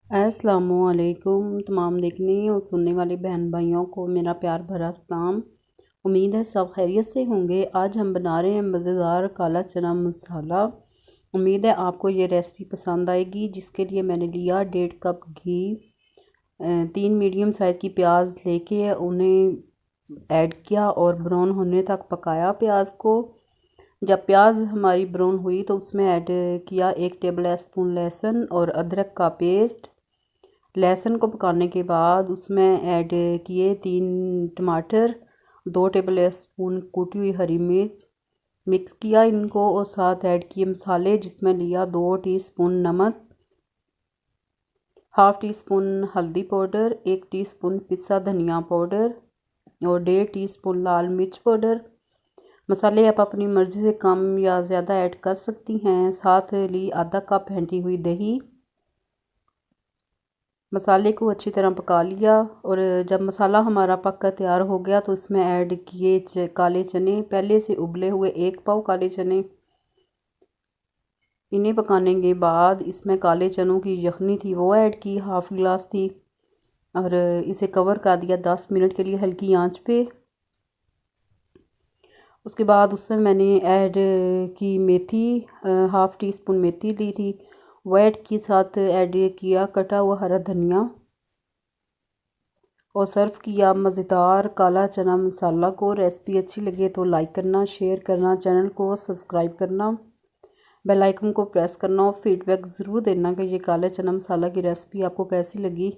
अस्सलामुअलैकुम तमाम देखने और सुनने वाले बहन भाइयों को मेरा प्यार भरा सलाम। उम्मीद है सब खैरियत से होंगे। आज हम बना रहे हैं मज़ेदार काला चना मसाला। उम्मीद है आपको ये रेसिपी पसंद आएगी। जिसके लिए मैंने लिया 1.5 कप घी, 3 मीडियम साइज़ की प्याज लेके उन्हें ऐड किया और ब्राउन होने तक पकाया प्याज को। जब प्याज हमारी ब्राउन हुई तो उसमें ऐड किया 1 टेबल स्पून लहसुन और अदरक का पेस्ट। लहसुन को पकाने के बाद उसमें ऐड किए 3 टमाटर, 2 टेबल स्पून कूटी हुई हरी मिर्च। मिक्स किया इनको और साथ ऐड किए मसाले, जिसमें लिया 2 टीस्पून नमक, हाफ़ टी स्पून हल्दी पाउडर, 1 टीस्पून पिसा धनिया पाउडर और 1.5 टीस्पून लाल मिर्च पाउडर। मसाले आप अपनी मर्ज़ी से कम या ज़्यादा ऐड कर सकती हैं। साथ ली आधा कप फेंटी हुई दही। मसाले को अच्छी तरह पका लिया और जब मसाला हमारा पककर तैयार हो गया तो इसमें ऐड किए काले चने, पहले से उबले हुए 1 पाव काले चने। इन्हें पकाने के बाद इसमें काले चनों की यखनी थी वो ऐड की, हाफ़ गिलास थी, और इसे कवर कर दिया 10 मिनट के लिए हल्की आंच पे। उसके बाद उसमें मैंने ऐड की मेथी, हाफ़ टी स्पून मेथी ली थी वो ऐड की। साथ ऐड किया कटा हुआ हरा धनिया और सर्व किया मज़ेदार काला चना मसाला को। रेसिपी अच्छी लगे तो लाइक करना, शेयर करना, चैनल को सब्सक्राइब करना, बेल आइकन को प्रेस करना और फीडबैक ज़रूर देना कि ये काला चना मसाला की रेसिपी आपको कैसी लगी।